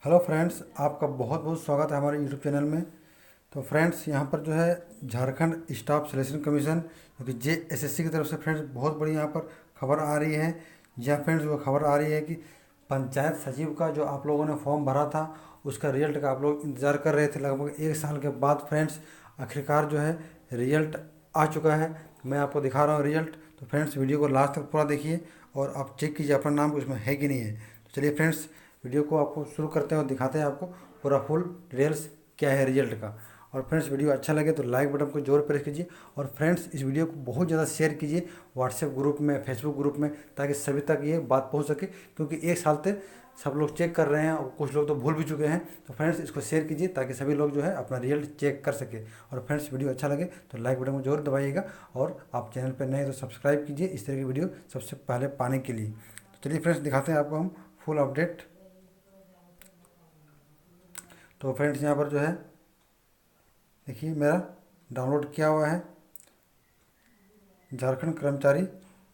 Hello friends, आपका बहुत बहुत स्वागत है हमारे यूट्यूब चैनल में। तो फ्रेंड्स, यहाँ पर जो है झारखंड स्टाफ सिलेक्शन कमीशन जो कि JSSC की तरफ से फ्रेंड्स बहुत बड़ी यहाँ पर खबर आ रही है। यह फ्रेंड्स वो खबर आ रही है कि पंचायत सचिव का जो आप लोगों ने फॉर्म भरा था उसका रिजल्ट का आप लोग इंतज़ार कर रहे थे लगभग 1 साल के बाद फ्रेंड्स आखिरकार जो है रिजल्ट आ चुका है। मैं आपको दिखा रहा हूँ रिजल्ट। तो फ्रेंड्स, वीडियो को लास्ट तक पूरा देखिए और आप चेक कीजिए अपना नाम उसमें है कि नहीं है। तो चलिए फ्रेंड्स, वीडियो को आपको शुरू करते हैं और दिखाते हैं आपको पूरा फुल डिटेल्स क्या है रिजल्ट का। और फ्रेंड्स, वीडियो अच्छा लगे तो लाइक बटन को जोर प्रेस कीजिए और फ्रेंड्स इस वीडियो को बहुत ज़्यादा शेयर कीजिए व्हाट्सएप ग्रुप में, फेसबुक ग्रुप में, ताकि सभी तक ये बात पहुंच सके। क्योंकि 1 साल से सब लोग चेक कर रहे हैं और कुछ लोग तो भूल भी चुके हैं। तो फ्रेंड्स, इसको शेयर कीजिए ताकि सभी लोग जो है अपना रिजल्ट चेक कर सके। और फ्रेंड्स, वीडियो अच्छा लगे तो लाइक बटन को जरूर दबाइएगा और आप चैनल पर नए हैं तो सब्सक्राइब कीजिए इस तरह की वीडियो सबसे पहले पाने के लिए। तो चलिए फ्रेंड्स, दिखाते हैं आपको हम फुल अपडेट। तो फ्रेंड्स, यहाँ पर जो है देखिए मेरा डाउनलोड किया हुआ है झारखंड कर्मचारी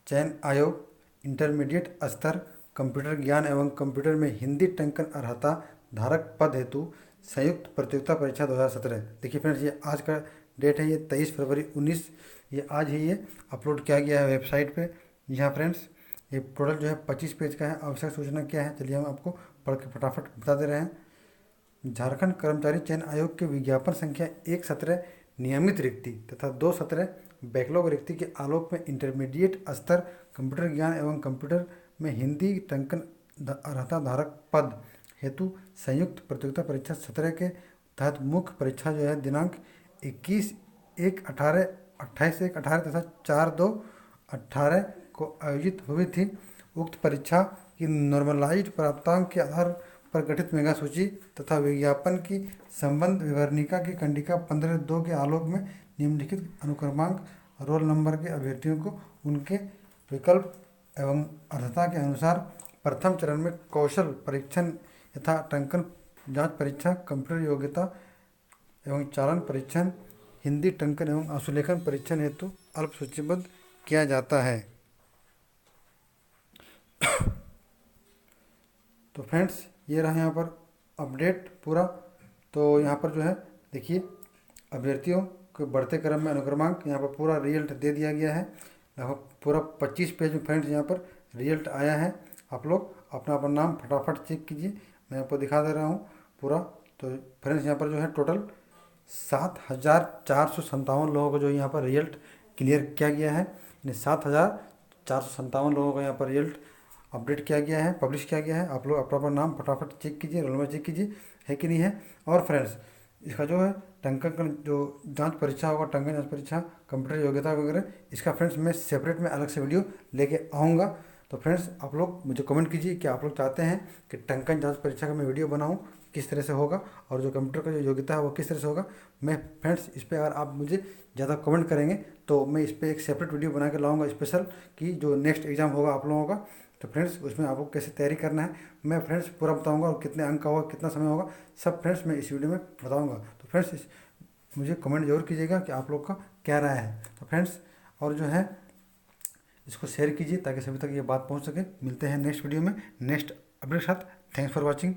चयन आयोग इंटरमीडिएट स्तर कंप्यूटर ज्ञान एवं कंप्यूटर में हिंदी टंकन अर्हता धारक पद हेतु संयुक्त प्रतियोगिता परीक्षा 2017। देखिए फ्रेंड्स, ये आज का डेट है, ये 23 फरवरी 2019। ये आज ही ये अपलोड किया गया है वेबसाइट पे। यहाँ फ्रेंड्स ये टोटल जो है 25 पेज का है। आवश्यक सूचना क्या है, चलिए हम आपको पढ़ के फटाफट बता दे रहे हैं। झारखंड कर्मचारी चयन आयोग के विज्ञापन संख्या 117 नियमित रिक्ति तथा 217 बैकलॉग रिक्ति के आलोक में इंटरमीडिएट स्तर कंप्यूटर ज्ञान एवं कंप्यूटर में हिंदी टंकन अर्हता धारक पद हेतु संयुक्त प्रतियोगिता परीक्षा 17 के तहत मुख्य परीक्षा जो है दिनांक 21/1/18 28/1/18 तथा 4/2/18 को आयोजित हुई थी। उक्त परीक्षा की नॉर्मलाइज्ड प्राप्तांक के आधार पर गठित मेगा सूची तथा विज्ञापन की संबंध विवरणिका की कंडिका 15/2 के आलोक में निम्नलिखित अनुक्रमांक रोल नंबर के अभ्यर्थियों को उनके विकल्प एवं अर्हता के अनुसार प्रथम चरण में कौशल परीक्षण यथा टंकन जांच परीक्षा, कंप्यूटर योग्यता एवं चालन परीक्षण, हिंदी टंकन एवं आशुलेखन परीक्षण हेतु अल्प सूचीबद्ध किया जाता है। तो फ्रेंड्स, ये रहा यहाँ पर अपडेट पूरा। तो यहाँ पर जो है देखिए अभ्यर्थियों के बढ़ते क्रम में अनुक्रमांक यहाँ पर पूरा रिजल्ट दे दिया गया है। लगभग पूरा 25 पेज में फ्रेंड्स यहाँ पर रिजल्ट आया है। आप लोग अपना अपना नाम फटाफट चेक कीजिए, मैं आपको दिखा दे रहा हूँ पूरा। तो फ्रेंड्स, यहाँ पर जो है टोटल 7,457 लोगों को जो यहाँ पर रिजल्ट क्लियर किया गया है। यानी 7,457 लोगों का यहाँ पर रिजल्ट अपडेट किया गया है, पब्लिश किया गया है। आप लोग अपना अपना नाम फटाफट चेक कीजिए, रोल नंबर चेक कीजिए है कि नहीं है। और फ्रेंड्स, इसका जो है टंकन जो जांच परीक्षा होगा, टंकन जांच परीक्षा, कंप्यूटर योग्यता वगैरह, इसका फ्रेंड्स मैं सेपरेट में अलग से वीडियो लेके आऊँगा। तो फ्रेंड्स, आप लोग मुझे कमेंट कीजिए कि आप लोग चाहते हैं कि टंकन जांच परीक्षा का मैं वीडियो बनाऊँ किस तरह से होगा और जो कंप्यूटर का जो योग्यता है वो किस तरह से होगा। मैं फ्रेंड्स इस पर अगर आप मुझे ज़्यादा कमेंट करेंगे तो मैं इस पर एक सेपरेट वीडियो बना के लाऊंगा स्पेशल, कि जो नेक्स्ट एग्ज़ाम होगा आप लोगों का। तो फ्रेंड्स, उसमें आपको कैसे तैयारी करना है मैं फ्रेंड्स पूरा बताऊंगा, और कितने अंक का होगा, कितना समय होगा, सब फ्रेंड्स मैं इस वीडियो में बताऊंगा। तो फ्रेंड्स, मुझे कमेंट जरूर कीजिएगा कि आप लोग का क्या राय है। तो फ्रेंड्स, और जो है इसको शेयर कीजिए ताकि सभी तक ये बात पहुंच सके। मिलते हैं नेक्स्ट वीडियो में नेक्स्ट अपडेट के साथ। Thanks for watching.